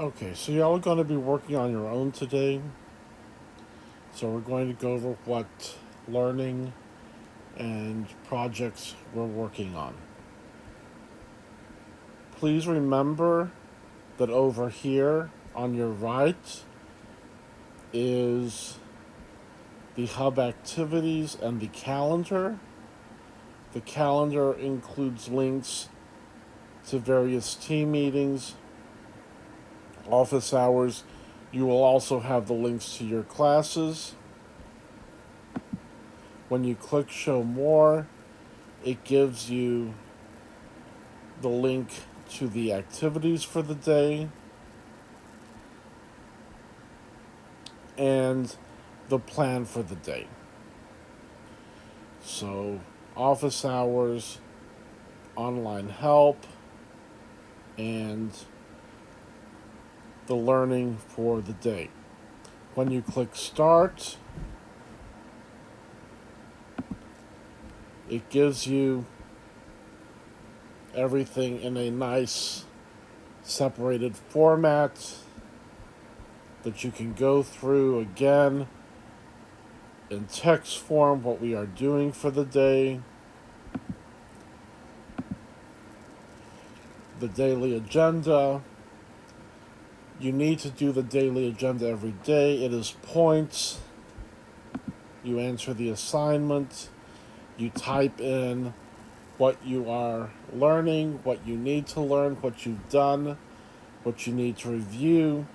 Okay, so y'all are going to be working on your own today. So we're going to go over what learning and projects we're working on. Please remember that over here on your right is the hub activities and the calendar. The calendar includes links to various team meetings, office hours. You will also have the links to your classes. When you click show more, it gives you the link to the activities for the day and the plan for the day. So, office hours, online help, and the learning for the day. When you click start, it gives you everything in a nice separated format that you can go through again in text form what we are doing for the day, the daily agenda. You need to do the daily agenda every day. It is points. You answer the assignment. You type in what you are learning, what you need to learn, what you've done, what you need to review.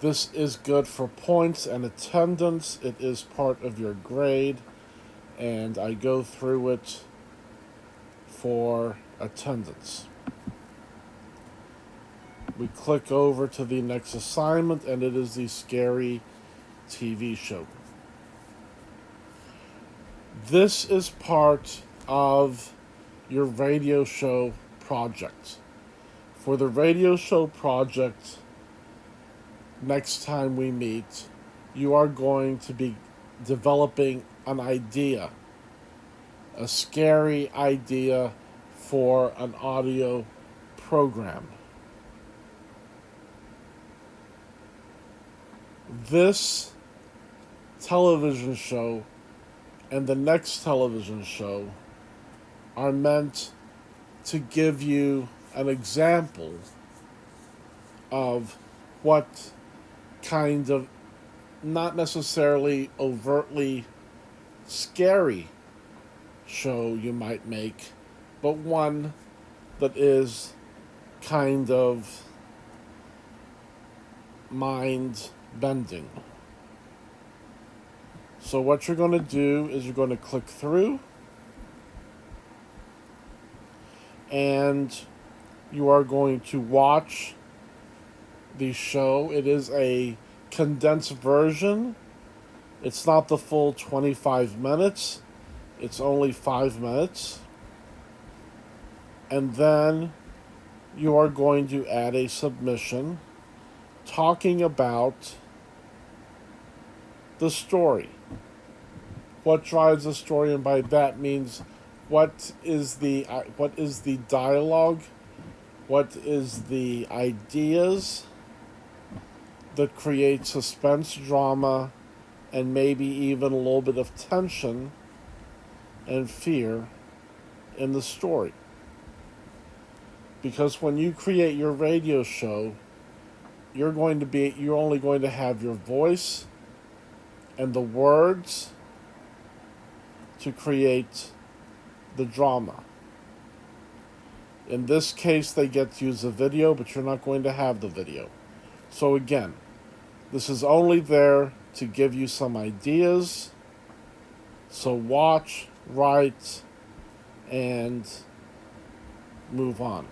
This is good for points and attendance. It is part of your grade, and I go through it for attendance. We click over to the next assignment, and it is the scary TV show. This is part of your radio show project. For the radio show project, next time we meet, you are going to be developing an idea, a scary idea for an audio program. This television show and the next television show are meant to give you an example of what kind of not necessarily overtly scary show you might make, but one that is kind of mind bending. So, what you're going to do is you're going to click through and you are going to watch the show. It is a condensed version. It's not the full 25 minutes, it's only 5 minutes. And then you are going to add a submission talking about the story. What drives the story, and by that means what is the dialogue, what is the ideas that create suspense, drama, and maybe even a little bit of tension and fear in the story. Because when you create your radio show, you're only going to have your voice and the words to create the drama. In this case, they get to use the video, but you're not going to have the video. So again, this is only there to give you some ideas. So watch, write, and move on.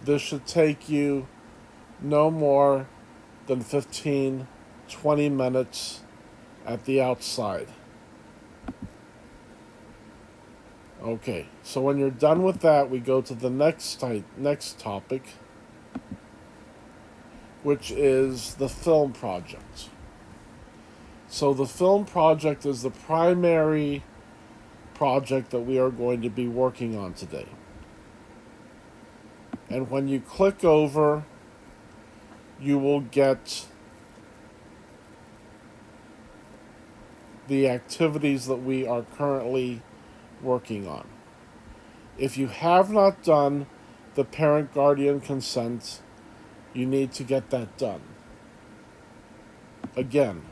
This should take you no more than 15, 20 minutes at the outside. Okay, so when you're done with that, we go to the next topic, which is the film project. So the film project is the primary project that we are going to be working on today. And when you click over, you will get the activities that we are currently working on. If you have not done the parent guardian consent, you need to get that done. Again,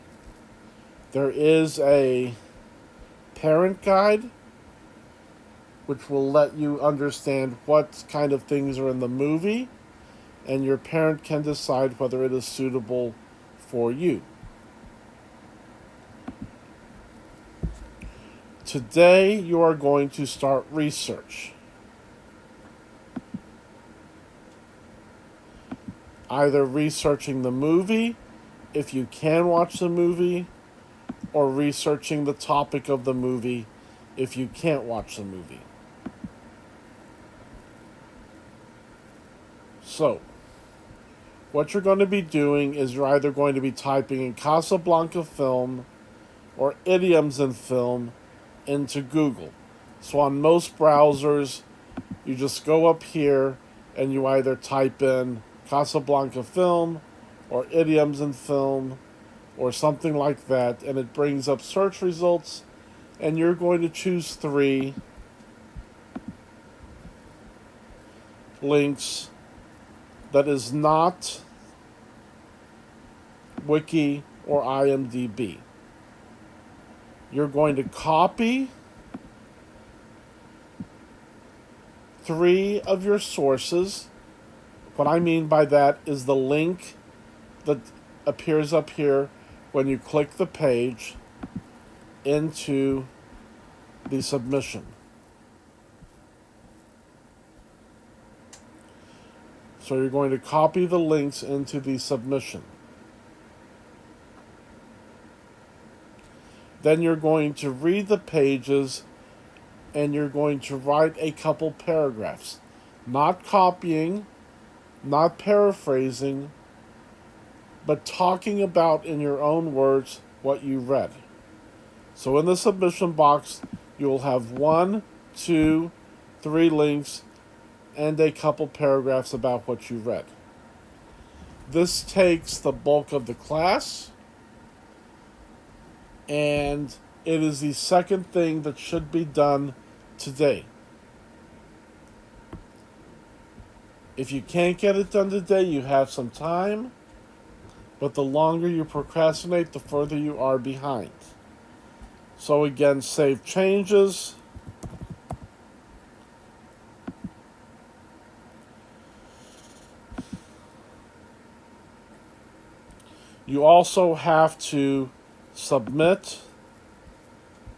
there is a parent guide which will let you understand what kind of things are in the movie, and your parent can decide whether it is suitable for you. Today, you are going to start research. Either researching the movie, if you can watch the movie, or researching the topic of the movie, if you can't watch the movie. So, what you're going to be doing is you're either going to be typing in Casablanca film or idioms in film into Google. So on most browsers, you just go up here and you either type in Casablanca film or idioms in film or something like that, and it brings up search results, and you're going to choose 3 links that is not Wiki or IMDb. You're going to copy 3 of your sources. What I mean by that is the link that appears up here when you click the page into the submission. So you're going to copy the links into the submission. Then you're going to read the pages and you're going to write a couple paragraphs. Not copying, not paraphrasing, but talking about in your own words what you read. So in the submission box, you will have 1, 2, 3 links and a couple paragraphs about what you read. This takes the bulk of the class, and it is the second thing that should be done today. If you can't get it done today, you have some time, but the longer you procrastinate, the further you are behind. So again, save changes. You also have to submit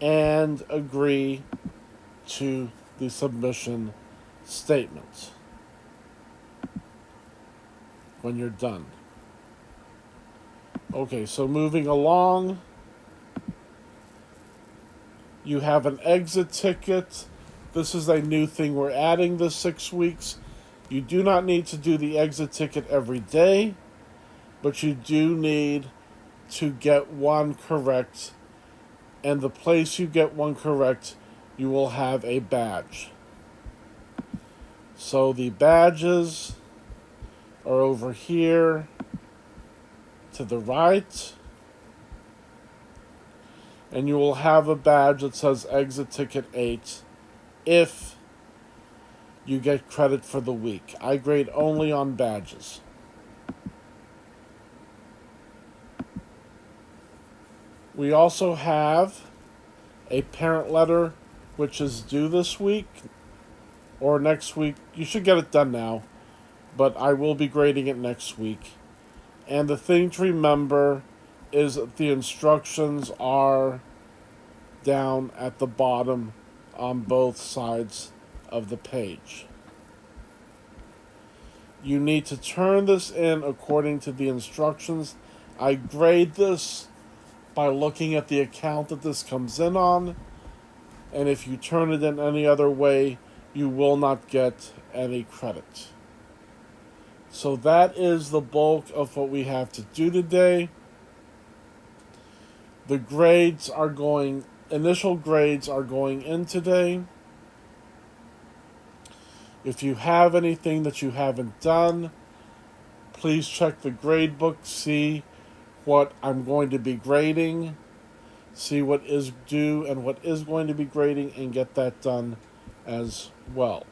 and agree to the submission statement when you're done. Okay, so moving along, you have an exit ticket. This is a new thing we're adding this 6 weeks. You do not need to do the exit ticket every day, but you do need to get one correct. And the place you get one correct, you will have a badge. So the badges are over here to the right. And you will have a badge that says Exit Ticket 8 if you get credit for the week. I grade only on badges. We also have a parent letter which is due this week or next week. You should get it done now, but I will be grading it next week. And the thing to remember is that the instructions are down at the bottom on both sides of the page. You need to turn this in according to the instructions. I grade this by looking at the account that this comes in on, and if you turn it in any other way, you will not get any credit. So that is the bulk of what we have to do today. The initial grades are going in today. If you have anything that you haven't done, please check the grade book, see what I'm going to be grading, see what is due and what is going to be grading, and get that done as well.